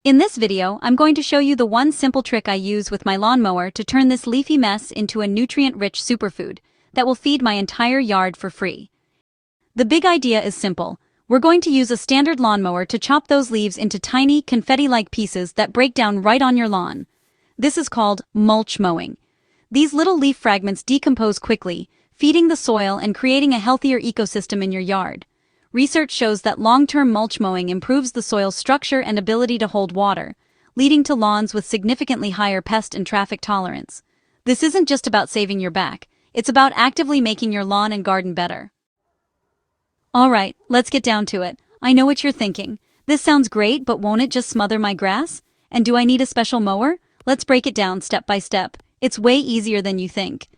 In this video, I'm going to show you the one simple trick I use with my lawnmower to turn this leafy mess into a nutrient-rich superfood that will feed my entire yard for free. The big idea is simple. We're going to use a standard lawnmower to chop those leaves into tiny, confetti-like pieces that break down right on your lawn. This is called mulch mowing. These little leaf fragments decompose quickly, feeding the soil and creating a healthier ecosystem in your yard. Research shows that long-term mulch mowing improves the soil's structure and ability to hold water, leading to lawns with significantly higher pest and traffic tolerance. This isn't just about saving your back, it's about actively making your lawn and garden better. Alright, let's get down to it. I know what you're thinking. This sounds great, but won't it just smother my grass? And do I need a special mower? Let's break it down step by step. It's way easier than you think.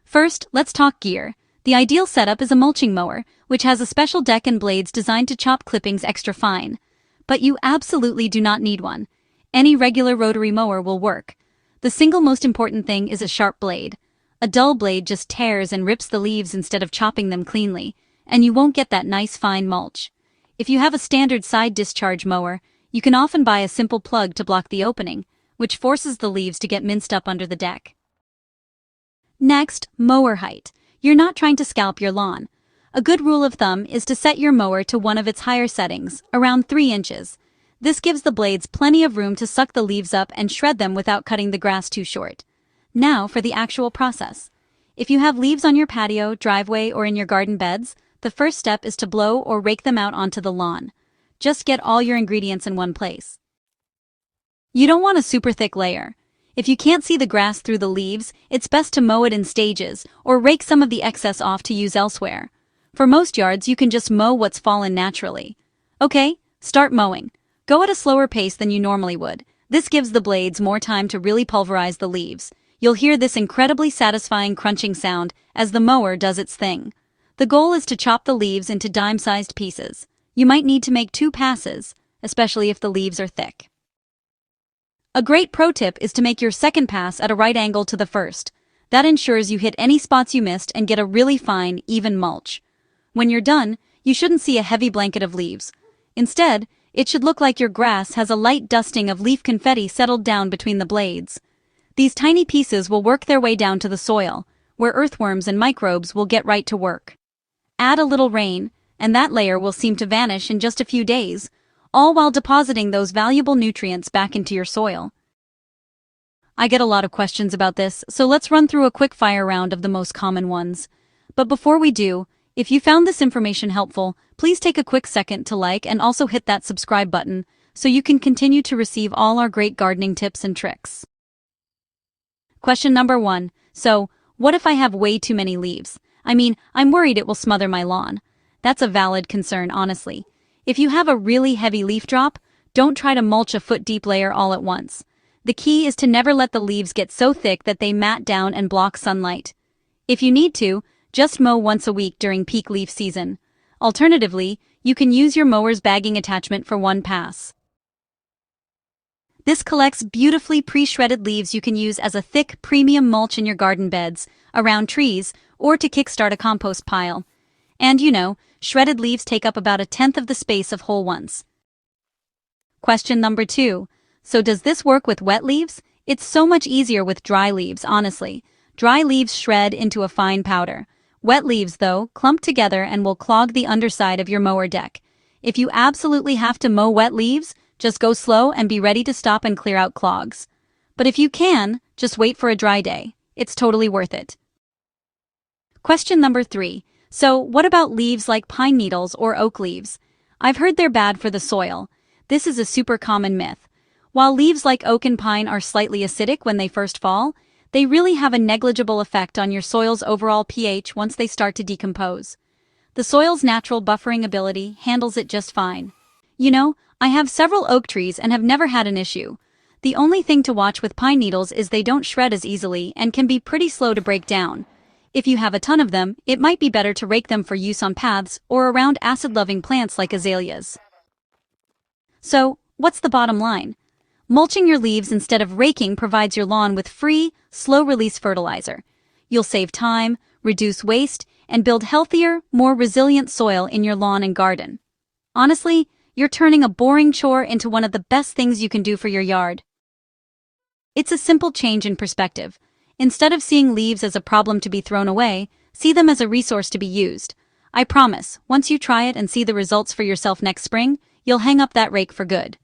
First, let's talk gear. The ideal setup is a mulching mower, which has a special deck and blades designed to chop clippings extra fine. But you absolutely do not need one. Any regular rotary mower will work. The single most important thing is a sharp blade. A dull blade just tears and rips the leaves instead of chopping them cleanly, and you won't get that nice fine mulch. If you have a standard side discharge mower, you can often buy a simple plug to block the opening, which forces the leaves to get minced up under the deck. Next, mower height. You're not trying to scalp your lawn. A good rule of thumb is to set your mower to one of its higher settings, around 3 inches. This gives the blades plenty of room to suck the leaves up and shred them without cutting the grass too short. Now for the actual process. If you have leaves on your patio, driveway, or in your garden beds, the first step is to blow or rake them out onto the lawn. Just get all your ingredients in one place. You don't want a super thick layer. If you can't see the grass through the leaves, it's best to mow it in stages or rake some of the excess off to use elsewhere. For most yards, you can just mow what's fallen naturally. Okay, start mowing. Go at a slower pace than you normally would. This gives the blades more time to really pulverize the leaves. You'll hear this incredibly satisfying crunching sound as the mower does its thing. The goal is to chop the leaves into dime-sized pieces. You might need to make 2 passes, especially if the leaves are thick. A great pro tip is to make your second pass at a right angle to the first. That ensures you hit any spots you missed and get a really fine, even mulch. When you're done, you shouldn't see a heavy blanket of leaves. Instead, it should look like your grass has a light dusting of leaf confetti settled down between the blades. These tiny pieces will work their way down to the soil, where earthworms and microbes will get right to work. Add a little rain, and that layer will seem to vanish in just a few days, all while depositing those valuable nutrients back into your soil. I get a lot of questions about this, so let's run through a quick fire round of the most common ones. But before we do, if you found this information helpful, please take a quick second to like and also hit that subscribe button so you can continue to receive all our great gardening tips and tricks. Question number 1. So, what if I have way too many leaves? I'm worried it will smother my lawn. That's a valid concern, honestly. If you have a really heavy leaf drop, don't try to mulch a foot-deep layer all at once. The key is to never let the leaves get so thick that they mat down and block sunlight. If you need to, just mow once a week during peak leaf season. Alternatively, you can use your mower's bagging attachment for 1 pass. This collects beautifully pre-shredded leaves you can use as a thick, premium mulch in your garden beds, around trees, or to kickstart a compost pile. And shredded leaves take up about 1/10 of the space of whole ones. Question number 2. So does this work with wet leaves? It's so much easier with dry leaves, honestly. Dry leaves shred into a fine powder. Wet leaves, though, clump together and will clog the underside of your mower deck. If you absolutely have to mow wet leaves, just go slow and be ready to stop and clear out clogs. But if you can, just wait for a dry day. It's totally worth it. Question number 3. So, what about leaves like pine needles or oak leaves? I've heard they're bad for the soil. This is a super common myth. While leaves like oak and pine are slightly acidic when they first fall, they really have a negligible effect on your soil's overall pH once they start to decompose. The soil's natural buffering ability handles it just fine. I have several oak trees and have never had an issue. The only thing to watch with pine needles is they don't shred as easily and can be pretty slow to break down. If you have a ton of them, it might be better to rake them for use on paths or around acid-loving plants like azaleas. So, what's the bottom line? Mulching your leaves instead of raking provides your lawn with free, slow-release fertilizer. You'll save time, reduce waste, and build healthier, more resilient soil in your lawn and garden. Honestly, you're turning a boring chore into one of the best things you can do for your yard. It's a simple change in perspective. Instead of seeing leaves as a problem to be thrown away, see them as a resource to be used. I promise, once you try it and see the results for yourself next spring, you'll hang up that rake for good.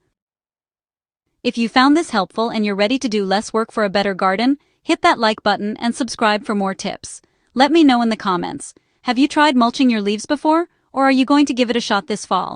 If you found this helpful and you're ready to do less work for a better garden, hit that like button and subscribe for more tips. Let me know in the comments. Have you tried mulching your leaves before, or are you going to give it a shot this fall?